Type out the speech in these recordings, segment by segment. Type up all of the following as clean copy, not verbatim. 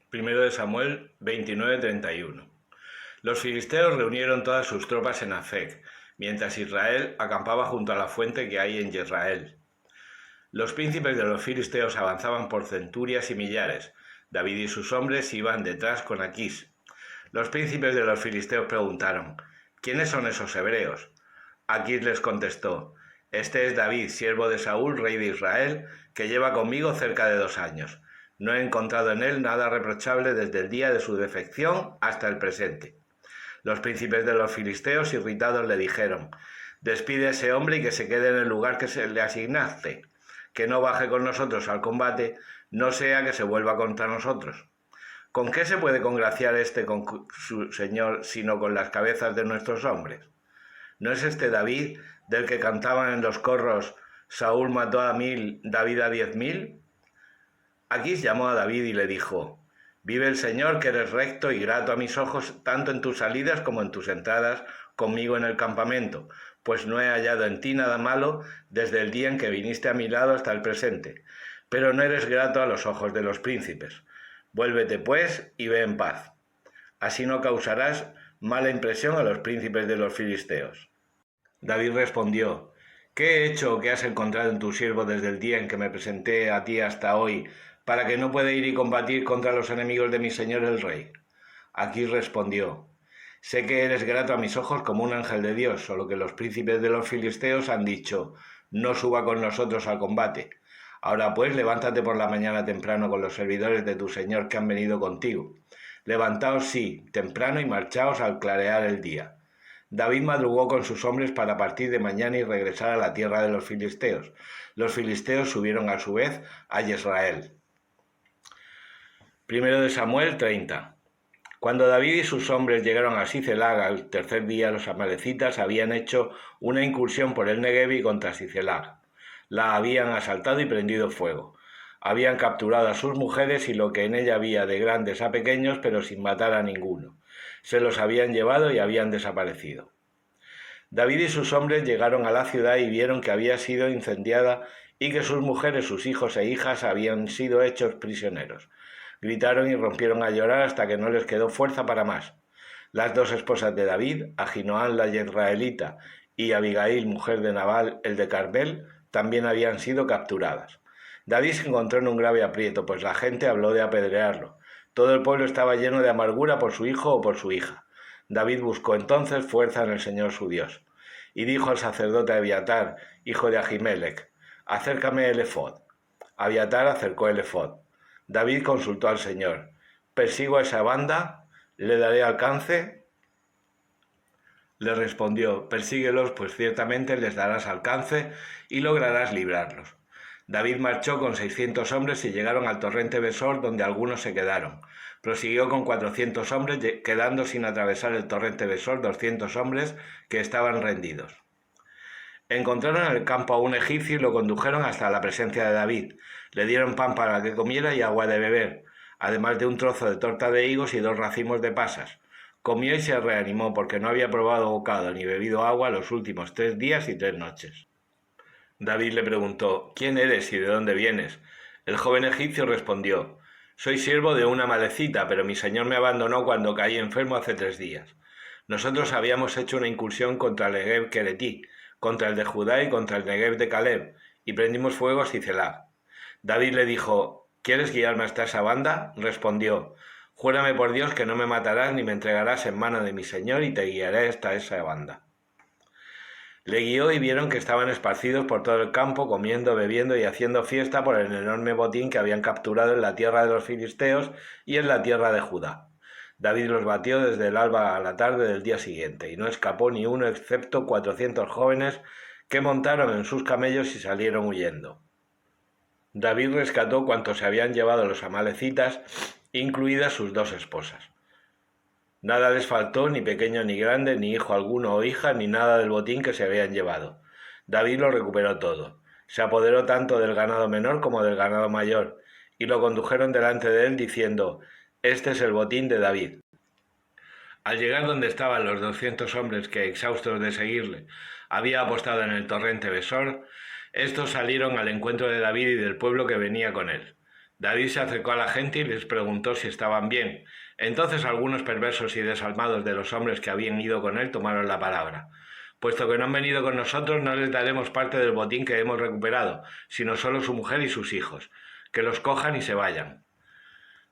Primero de Samuel 29:31. Los filisteos reunieron todas sus tropas en Afec, mientras Israel acampaba junto a la fuente que hay en Jezreel. Los príncipes de los filisteos avanzaban por centurias y millares. David y sus hombres iban detrás con Aquís. Los príncipes de los filisteos preguntaron: ¿quiénes son esos hebreos? Aquís les contestó: este es David, siervo de Saúl, rey de Israel, que lleva conmigo cerca de 2 años. No he encontrado en él nada reprochable desde el día de su defección hasta el presente. Los príncipes de los filisteos, irritados, le dijeron: despide a ese hombre y que se quede en el lugar que se le asignaste, que no baje con nosotros al combate, no sea que se vuelva contra nosotros. ¿Con qué se puede congraciar con su señor sino con las cabezas de nuestros hombres? ¿No es este David del que cantaban en los corros: Saúl mató a 1000, David a 10.000? Aquís llamó a David y le dijo: vive el Señor, que eres recto y grato a mis ojos, tanto en tus salidas como en tus entradas conmigo en el campamento, pues no he hallado en ti nada malo desde el día en que viniste a mi lado hasta el presente. Pero no eres grato a los ojos de los príncipes. Vuélvete, pues, y ve en paz. Así no causarás mala impresión a los príncipes de los filisteos. David respondió: ¿qué he hecho o qué has encontrado en tu siervo desde el día en que me presenté a ti hasta hoy, para que no pueda ir y combatir contra los enemigos de mi señor el rey? Aquís respondió: sé que eres grato a mis ojos como un ángel de Dios, solo que los príncipes de los filisteos han dicho: no suba con nosotros al combate. Ahora pues, levántate por la mañana temprano con los servidores de tu señor que han venido contigo. Levantaos, sí, temprano, y marchaos al clarear el día. David madrugó con sus hombres para partir de mañana y regresar a la tierra de los filisteos. Los filisteos subieron a su vez a Jezreel. Primero de Samuel 30. Cuando David y sus hombres llegaron a Sicelag al tercer día, los amalecitas habían hecho una incursión por el Negev y contra Sicelag. La habían asaltado y prendido fuego. Habían capturado a sus mujeres y lo que en ella había de grandes a pequeños, pero sin matar a ninguno. Se los habían llevado y habían desaparecido. David y sus hombres llegaron a la ciudad y vieron que había sido incendiada y que sus mujeres, sus hijos e hijas habían sido hechos prisioneros. Gritaron y rompieron a llorar hasta que no les quedó fuerza para más. Las 2 esposas de David, Ahinoam la Jezreelita y Abigail, mujer de Nabal el de Carmel, también habían sido capturadas. David se encontró en un grave aprieto, pues la gente habló de apedrearlo. Todo el pueblo estaba lleno de amargura por su hijo o por su hija. David buscó entonces fuerza en el Señor su Dios. Y dijo al sacerdote Abiatar, hijo de Ahimelech: acércame el efod. Abiatar acercó el efod. David consultó al Señor: ¿persigo a esa banda? ¿Le daré alcance? Le respondió: persíguelos, pues ciertamente les darás alcance y lograrás librarlos. David marchó con 600 hombres y llegaron al torrente Besor, donde algunos se quedaron. Prosiguió con 400 hombres, quedando sin atravesar el torrente Besor 200 hombres que estaban rendidos. Encontraron en el campo a un egipcio y lo condujeron hasta la presencia de David. Le dieron pan para que comiera y agua de beber, además de un trozo de torta de higos y 2 racimos de pasas. Comió y se reanimó, porque no había probado bocado ni bebido agua los últimos 3 días y 3 noches. David le preguntó: ¿quién eres y de dónde vienes? El joven egipcio respondió: soy siervo de una amalecita, pero mi señor me abandonó cuando caí enfermo hace 3 días. Nosotros habíamos hecho una incursión contra el Negev Queretí, contra el de Judá y contra el Negev de Caleb, y prendimos fuego a Sicelag. David le dijo: ¿quieres guiarme hasta esa banda? Respondió: júrame por Dios que no me matarás ni me entregarás en mano de mi señor, y te guiaré hasta esa banda. Le guió y vieron que estaban esparcidos por todo el campo, comiendo, bebiendo y haciendo fiesta por el enorme botín que habían capturado en la tierra de los filisteos y en la tierra de Judá. David los batió desde el alba a la tarde del día siguiente, y no escapó ni uno excepto 400 jóvenes que montaron en sus camellos y salieron huyendo. David rescató cuantos se habían llevado los amalecitas, incluidas sus 2 esposas. Nada les faltó, ni pequeño ni grande, ni hijo alguno o hija, ni nada del botín que se habían llevado. David lo recuperó todo. Se apoderó tanto del ganado menor como del ganado mayor, y lo condujeron delante de él diciendo: este es el botín de David. Al llegar donde estaban los 200 hombres que, exhaustos de seguirle, había apostado en el torrente Besor, estos salieron al encuentro de David y del pueblo que venía con él. David se acercó a la gente y les preguntó si estaban bien. Entonces algunos perversos y desalmados de los hombres que habían ido con él tomaron la palabra. Puesto que no han venido con nosotros, no les daremos parte del botín que hemos recuperado, sino solo su mujer y sus hijos. Que los cojan y se vayan.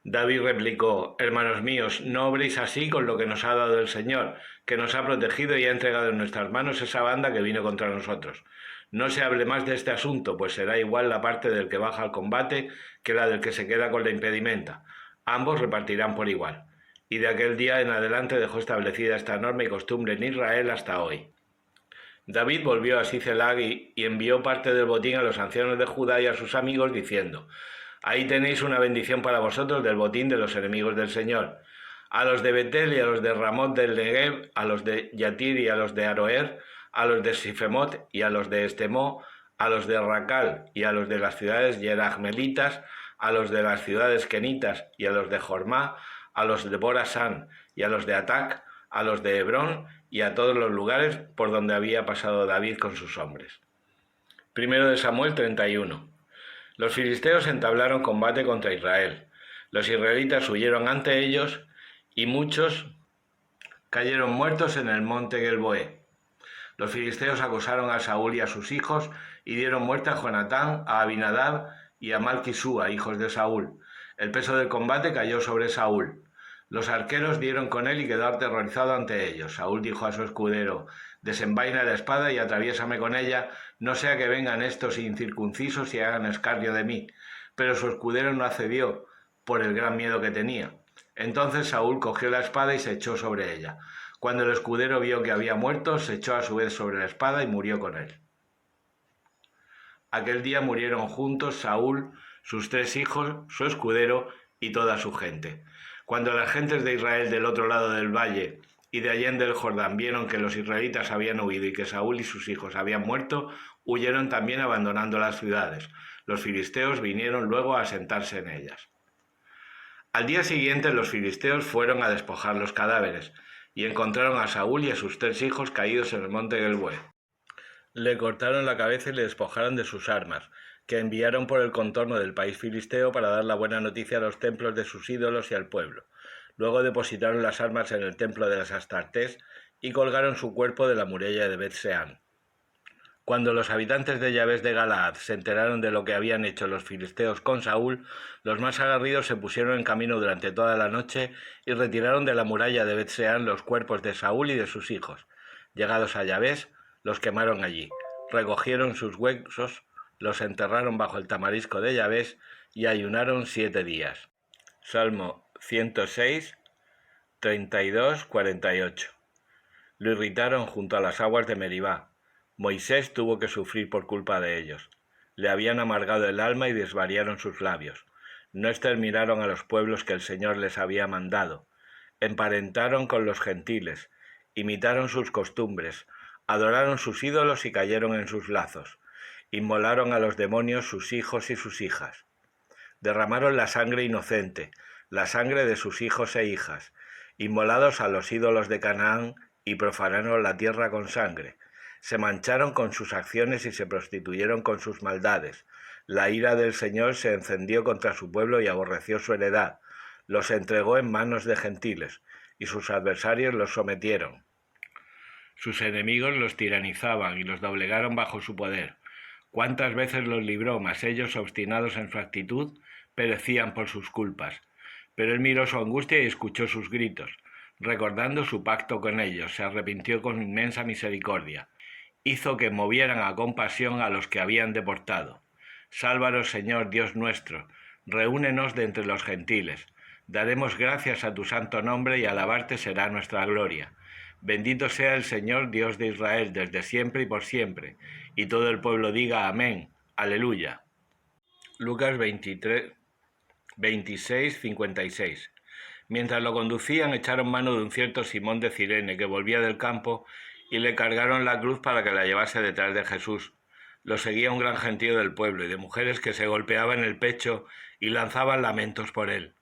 David replicó: Hermanos míos, no obréis así con lo que nos ha dado el Señor, que nos ha protegido y ha entregado en nuestras manos esa banda que vino contra nosotros. No se hable más de este asunto, pues será igual la parte del que baja al combate que la del que se queda con la impedimenta. Ambos repartirán por igual. Y de aquel día en adelante dejó establecida esta norma y costumbre en Israel hasta hoy. David volvió a Sicelag y envió parte del botín a los ancianos de Judá y a sus amigos, diciendo: Ahí tenéis una bendición para vosotros del botín de los enemigos del Señor. A los de Betel y a los de Ramot del Negev, a los de Yatir y a los de Aroer, a los de Sifemot y a los de Estemó, a los de Racal y a los de las ciudades yerahmelitas, a los de las ciudades kenitas y a los de Jormá, a los de Borasán y a los de Atac, a los de Hebrón y a todos los lugares por donde había pasado David con sus hombres. Primero de Samuel 31. Los filisteos entablaron combate contra Israel. Los israelitas huyeron ante ellos y muchos cayeron muertos en el monte Gelboé. Los filisteos acosaron a Saúl y a sus hijos y dieron muerte a Jonatán, a Abinadab y a Malquisúa, hijos de Saúl. El peso del combate cayó sobre Saúl. Los arqueros dieron con él y quedó aterrorizado ante ellos. Saúl dijo a su escudero: Desenvaina la espada y atraviésame con ella, no sea que vengan estos incircuncisos y hagan escarnio de mí. Pero su escudero no accedió, por el gran miedo que tenía. Entonces Saúl cogió la espada y se echó sobre ella. Cuando el escudero vio que había muerto, se echó a su vez sobre la espada y murió con él. Aquel día murieron juntos Saúl, sus 3 hijos, su escudero y toda su gente. Cuando las gentes de Israel del otro lado del valle y de allende del Jordán vieron que los israelitas habían huido y que Saúl y sus hijos habían muerto, huyeron también abandonando las ciudades. Los filisteos vinieron luego a asentarse en ellas. Al día siguiente los filisteos fueron a despojar los cadáveres y encontraron a Saúl y a sus 3 hijos caídos en el monte Gelboé. Le cortaron la cabeza y le despojaron de sus armas, que enviaron por el contorno del país filisteo para dar la buena noticia a los templos de sus ídolos y al pueblo. Luego depositaron las armas en el templo de las Astartés y colgaron su cuerpo de la muralla de Bet-Seán. Cuando los habitantes de Yabes de Galaad se enteraron de lo que habían hecho los filisteos con Saúl, los más aguerridos se pusieron en camino durante toda la noche y retiraron de la muralla de Bet-Seán los cuerpos de Saúl y de sus hijos. Llegados a Yabes, los quemaron allí, recogieron sus huesos, los enterraron bajo el tamarisco de Yabes y ayunaron 7 días. Salmo 106, 32, 48. Lo irritaron junto a las aguas de Meribá. Moisés tuvo que sufrir por culpa de ellos. Le habían amargado el alma y desvariaron sus labios. No exterminaron a los pueblos que el Señor les había mandado. Emparentaron con los gentiles, imitaron sus costumbres, adoraron sus ídolos y cayeron en sus lazos. Inmolaron a los demonios sus hijos y sus hijas. Derramaron la sangre inocente, la sangre de sus hijos e hijas, inmolados a los ídolos de Canaán, y profanaron la tierra con sangre. Se mancharon con sus acciones y se prostituyeron con sus maldades. La ira del Señor se encendió contra su pueblo y aborreció su heredad. Los entregó en manos de gentiles, y sus adversarios los sometieron. Sus enemigos los tiranizaban y los doblegaron bajo su poder. ¿Cuántas veces los libró? Mas ellos, obstinados en su actitud, perecían por sus culpas. Pero él miró su angustia y escuchó sus gritos. Recordando su pacto con ellos, se arrepintió con inmensa misericordia. Hizo que movieran a compasión a los que habían deportado. Sálvanos, Señor, Dios nuestro, reúnenos de entre los gentiles. Daremos gracias a tu santo nombre y alabarte será nuestra gloria. Bendito sea el Señor, Dios de Israel, desde siempre y por siempre. Y todo el pueblo diga amén, aleluya. Lucas 23, 26, 56. Mientras lo conducían, echaron mano de un cierto Simón de Cirene, que volvía del campo, y le cargaron la cruz para que la llevase detrás de Jesús. Lo seguía un gran gentío del pueblo y de mujeres que se golpeaban el pecho y lanzaban lamentos por él.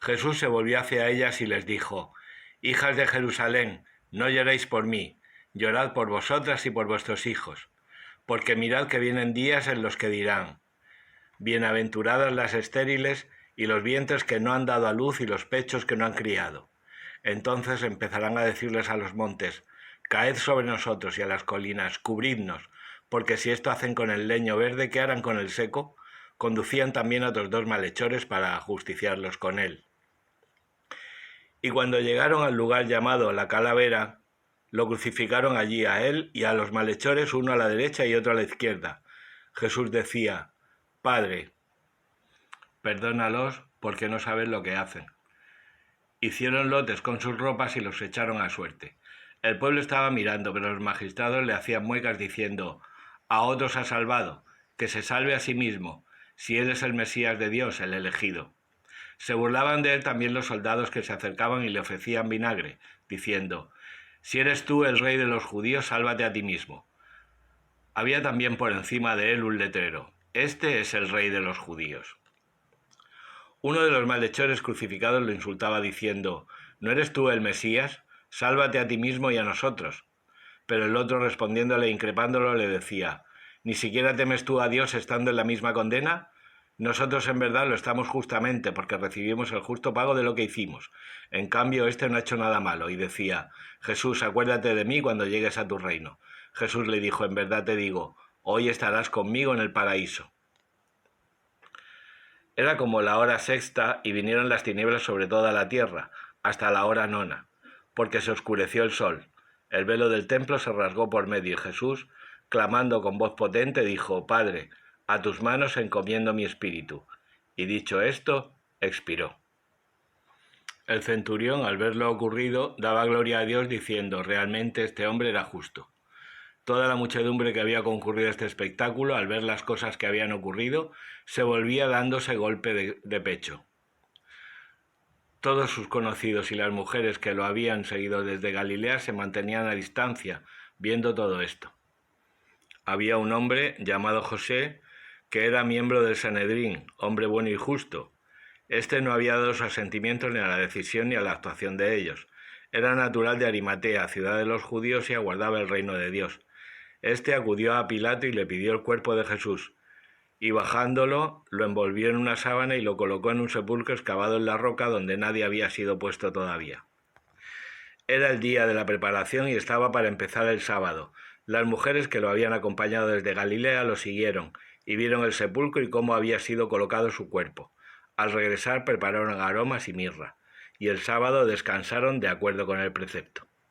Jesús se volvió hacia ellas y les dijo: Hijas de Jerusalén, no lloréis por mí, llorad por vosotras y por vuestros hijos, porque mirad que vienen días en los que dirán: Bienaventuradas las estériles y los vientres que no han dado a luz y los pechos que no han criado. Entonces empezarán a decirles a los montes: caed sobre nosotros, y a las colinas: cubridnos, porque si esto hacen con el leño verde, ¿qué harán con el seco? Conducían también a otros 2 malhechores para ajusticiarlos con él. Y cuando llegaron al lugar llamado La Calavera, lo crucificaron allí a él y a los malhechores, uno a la derecha y otro a la izquierda. Jesús decía: Padre, perdónalos, porque no saben lo que hacen. Hicieron lotes con sus ropas y los echaron a suerte. El pueblo estaba mirando, pero los magistrados le hacían muecas diciendo: a otros ha salvado, que se salve a sí mismo, si él es el Mesías de Dios, el elegido. Se burlaban de él también los soldados que se acercaban y le ofrecían vinagre, diciendo: si eres tú el rey de los judíos, sálvate a ti mismo. Había también por encima de él un letrero: este es el rey de los judíos. Uno de los malhechores crucificados lo insultaba diciendo: ¿no eres tú el Mesías? Sálvate a ti mismo y a nosotros. Pero el otro, respondiéndole e increpándolo, le decía: ¿ni siquiera temes tú a Dios estando en la misma condena? Nosotros en verdad lo estamos justamente, porque recibimos el justo pago de lo que hicimos. En cambio, este no ha hecho nada malo. Y decía: Jesús, acuérdate de mí cuando llegues a tu reino. Jesús le dijo: en verdad te digo, hoy estarás conmigo en el paraíso. Era como la hora sexta, y vinieron las tinieblas sobre toda la tierra, hasta la hora nona, porque se oscureció el sol. El velo del templo se rasgó por medio, y Jesús, clamando con voz potente, dijo: Padre, a tus manos encomiendo mi espíritu. Y dicho esto, expiró. El centurión, al ver lo ocurrido, daba gloria a Dios, diciendo: realmente este hombre era justo. Toda la muchedumbre que había concurrido a este espectáculo, al ver las cosas que habían ocurrido, se volvía dándose golpe de pecho. Todos sus conocidos y las mujeres que lo habían seguido desde Galilea se mantenían a distancia, viendo todo esto. Había un hombre llamado José, que era miembro del Sanedrín, hombre bueno y justo. Este no había dado su asentimiento ni a la decisión ni a la actuación de ellos. Era natural de Arimatea, ciudad de los judíos, y aguardaba el reino de Dios. Este acudió a Pilato y le pidió el cuerpo de Jesús, y bajándolo, lo envolvió en una sábana y lo colocó en un sepulcro excavado en la roca donde nadie había sido puesto todavía. Era el día de la preparación y estaba para empezar el sábado. Las mujeres que lo habían acompañado desde Galilea lo siguieron, y vieron el sepulcro y cómo había sido colocado su cuerpo. Al regresar prepararon aromas y mirra, y el sábado descansaron de acuerdo con el precepto.